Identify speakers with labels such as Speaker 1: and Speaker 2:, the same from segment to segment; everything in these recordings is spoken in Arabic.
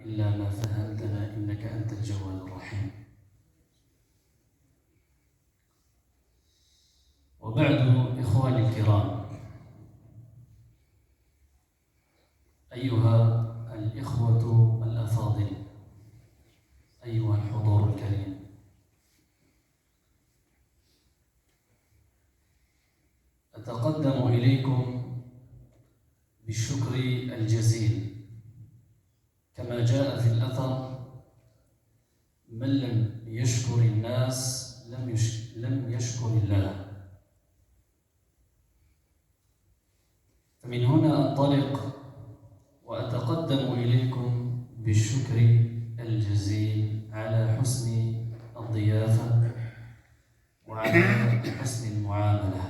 Speaker 1: إلا ما فهمتنا إنك أنت الجواد الرحيم. وبعد، إخواني الكرام، أيها الإخوة الأفاضل، أيها الحضور الكريم، أتقدم إليكم بالشكر الجزيل كما جاء في الأثر: من لم يشكر الناس لم يشكر الله. فمن هنا أنطلق وأتقدم إليكم بالشكر الجزيل على حسن الضيافة وعلى حسن المعاملة،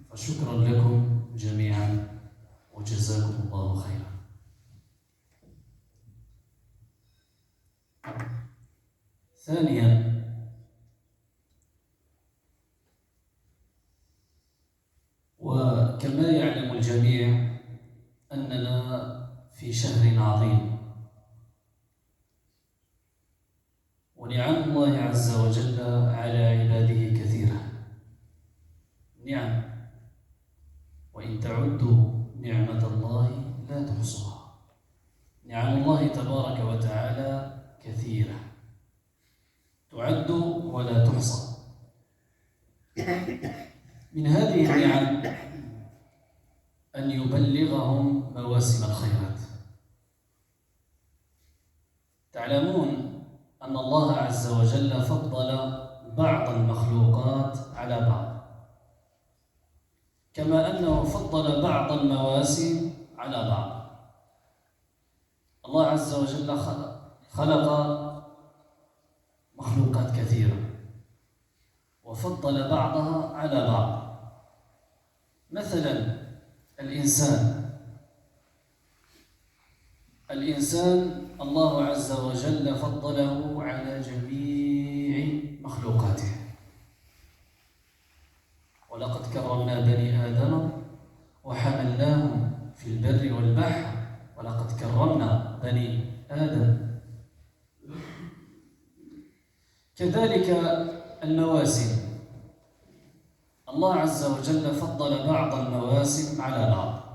Speaker 1: فشكرا لكم جميعا وجزاكم الله خيرا. ثانيا، وكما يعلم الجميع أننا في شهر عظيم، ونعم الله عز وجل على عباده كثيرة. نعم، وإن تعدوا نعمة الله لا تحصوها. نعم الله تبارك وتعالى كثيرة تعد ولا تحصى. من هذه النعم أن يبلغهم مواسم الخيرات. تعلمون أن الله عز وجل فضل بعض المخلوقات على بعض، كما أنه فضل بعض المواسم على بعض. الله عز وجل خلق مخلوقات كثيرة وفضل بعضها على بعض. مثلا الإنسان الله عز وجل فضله على جميع مخلوقاته. ولقد كرمنا بني آدم وحملناهم في البر والبحر ولقد كرمنا بني آدم. كذلك المواسم، الله عز وجل فضل بعض المواسم على بعض.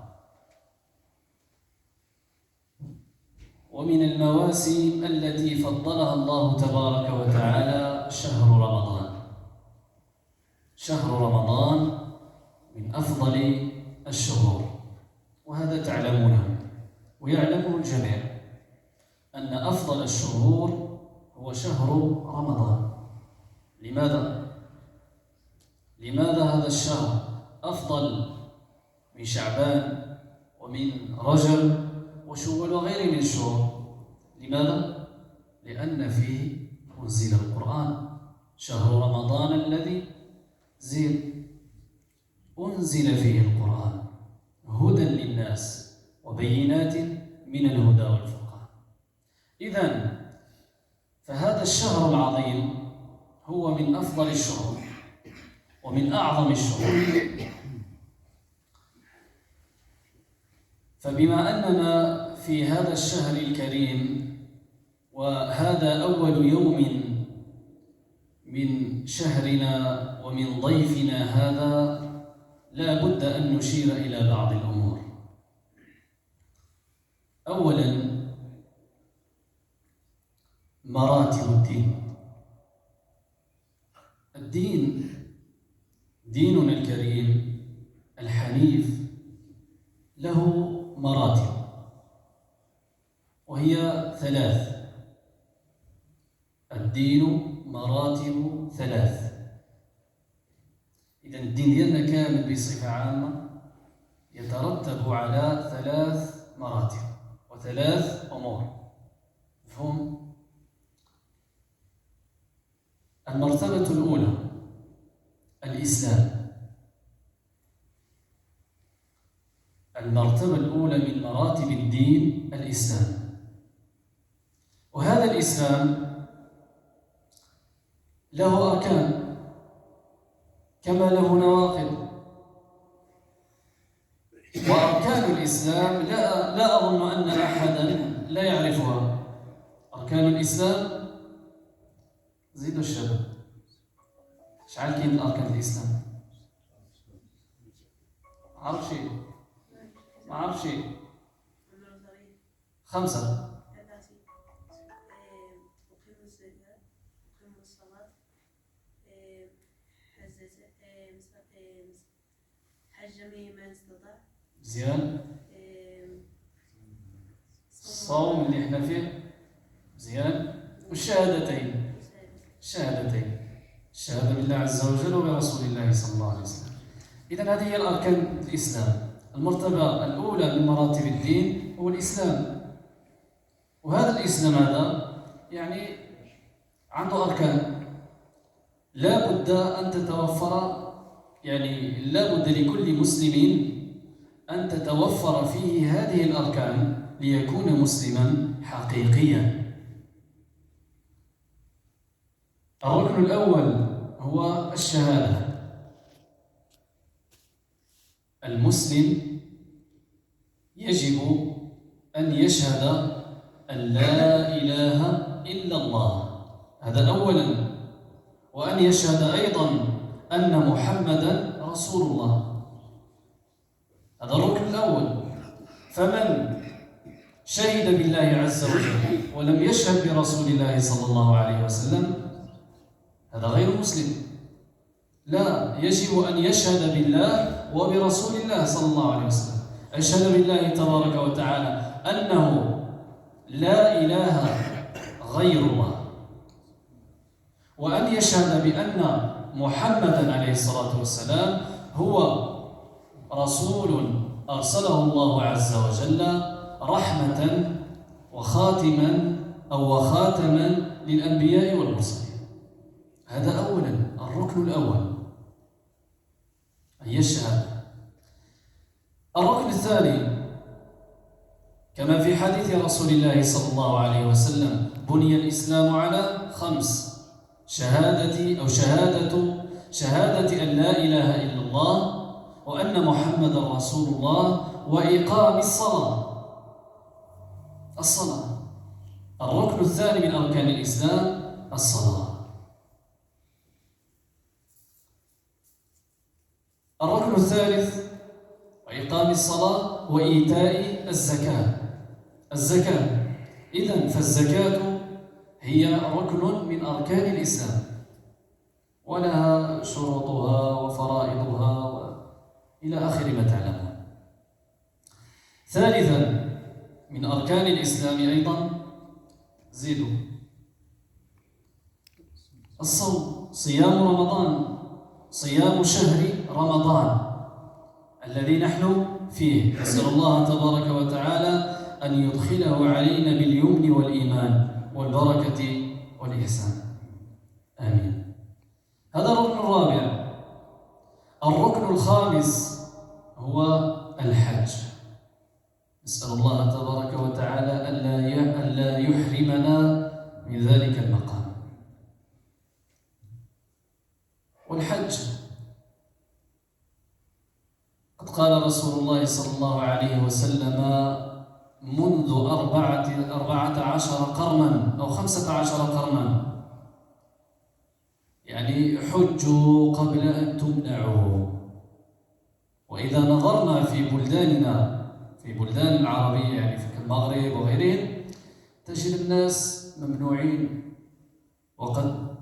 Speaker 1: ومن المواسم التي فضلها الله تبارك وتعالى شهر رمضان. شهر رمضان من أفضل الشهور، وهذا تعلمونه ويعلمه الجميع أن أفضل الشهور هو شهر رمضان. لماذا هذا الشهر أفضل من شعبان ومن رجب وشوال وغيره من الشهور؟ لماذا؟ لأن فيه أنزل القرآن. شهر رمضان الذي أنزل فيه القرآن هدى للناس وبينات من الهدى والفرقان. إذن فهذا الشهر العظيم هو من أفضل الشهور ومن أعظم الشهور. فبما أننا في هذا الشهر الكريم وهذا أول يوم من شهرنا ومن ضيفنا هذا، لا بد أن نشير إلى بعض الأمور. أولا، مراتب الدين. الدين ديننا الكريم الحنيف له مراتب، وهي 3. الدين مراتب 3. إذن الدين ديالنا كامل بصفة عامة يترتب على 3 مراتب و3 أمور. مفهوم؟ المرتبة الأولى الإسلام. المرتبة الأولى من مراتب الدين الإسلام. وهذا الإسلام له أركان كما له نواقض. وأركان الإسلام لا أظن أن أحدا لا يعرفها. أركان الإسلام زيدوا الشباب، شحال كاين أركان الإسلام؟ عارف شيء؟ ما عارف شيء. 5. مزيان. الصوم اللي احنا فيه مزيان. والشهادتين، الشهادة بالله عز وجل وبرسول الله صلى الله عليه وسلم. إذن هذه هي الأركان الإسلام. المرتبة الأولى من مراتب الدين هو الإسلام، وهذا الإسلام هذا يعني عنده أركان لا بد أن تتوفر، يعني لا بد لكل مسلم أن تتوفر فيه هذه الأركان ليكون مسلما حقيقيا. الركن الأول هو الشهادة. المسلم يجب أن يشهد أن لا إله إلا الله، هذا أولا، وأن يشهد أيضا أن محمدا رسول الله، هذا الركن الأول. فمن شهد بالله عز وجل ولم يشهد برسول الله صلى الله عليه وسلم هذا غير مسلم. لا، يجب أن يشهد بالله وبرسول الله صلى الله عليه وسلم. أشهد بالله تبارك وتعالى أنه لا إله غير الله، وأن يشهد بأن محمدا عليه الصلاة والسلام هو رسول أرسله الله عز وجل رحمة وخاتما أو وخاتما للأنبياء والمرسلين. هذا أولا، الركن الأول أن يشهد. الركن الثاني كما في حديث رسول الله صلى الله عليه وسلم: بني الإسلام على 5: شهادة أن لا إله إلا الله وأن محمد رسول الله وإقام الصلاة. الركن الثاني من أركان الإسلام الصلاة. الركن الثالث وإقام الصلاة وإيتاء الزكاة. إذن فالزكاة هي ركن من أركان الإسلام، ولها شروطها وفرائضها إلى آخر ما تعلمون. ثالثا من أركان الإسلام أيضا زيدوا الصوم، صيام رمضان، صيام شهر رمضان الذي نحن فيه. نسأل الله تبارك وتعالى أن يدخله علينا باليمن والإيمان والبركة والإحسان، آمين. هذا الركن الرابع. الركن الخامس هو الحج. نسأل الله تبارك وتعالى ألا يحرمنا من ذلك المقام. والحج قد قال رسول الله صلى الله عليه وسلم منذ 14 قرنا أو 15 قرنا، يعني حجوا قبل أن تمنعوا. وإذا نظرنا في بلداننا، في بلدان العربية يعني في المغرب وغيرهم، تجد الناس ممنوعين، وقد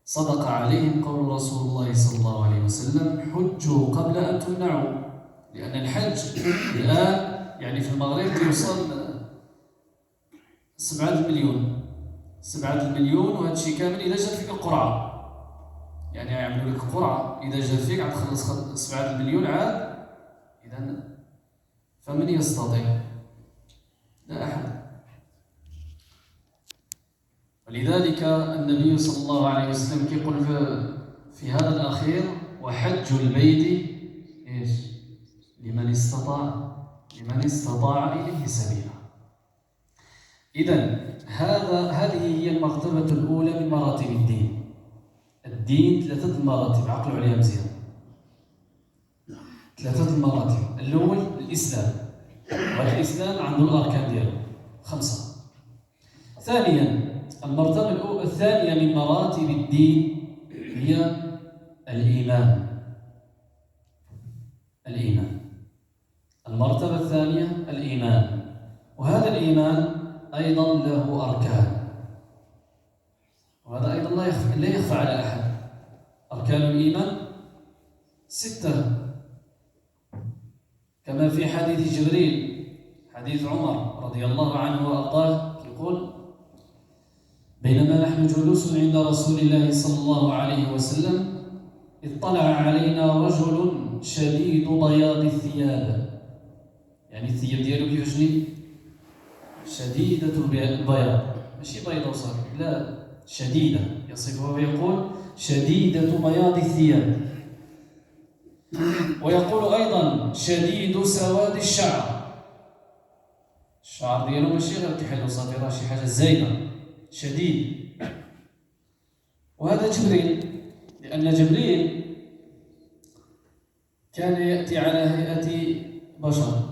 Speaker 1: صدق عليهم قول رسول الله صلى الله عليه وسلم: حجوا قبل أن تمنعوا. لأن الحج الآن يعني في المغرب يوصل 7 المليون، وهذا الشيء كامل إذا جات فيك القرعة، يعني يعملوا لك قرعة، إذا جات فيك عاد تخلص 7 المليون عاد. إذا فمن يستطيع؟ لا أحد. ولذلك النبي صلى الله عليه وسلم يقول في هذا الأخير: وحج البيت إيش؟ لمن استطاع إليه سبيلا. إذن هذه هي المرتبة الأولى من مراتب الدين. الدين 3 مراتب، عقلوا عليها مزيان. 3 مراتب. الأول الإسلام، وهذا الإسلام عنده الأركان ديالو 5. ثانيا، المرتبة الثانية من مراتب الدين هي الإيمان. المرتبة الثانية الإيمان، وهذا الإيمان أيضا له أركان، وهذا أيضا لا يخفى على أحد. أركان الإيمان 6 كما في حديث جبريل، حديث عمر رضي الله عنه وأرضاه، يقول: بينما نحن جلوس عند رسول الله صلى الله عليه وسلم اطلع علينا رجل شديد بياض الثياب. يعني الثياب ديالو كيفاش؟ شديدة البياض، ماشي بيضة وصافي، لا، شديدة. يصفها ويقول: شديدة بياض الثياب. ويقول أيضا: شديد سواد الشعر. الشعر ديالو ماشي غير كحل وصافي، راه شي حاجة زايدة، شديد. وهذا جبريل، لأن جبريل كان يأتي على هيئة بشر،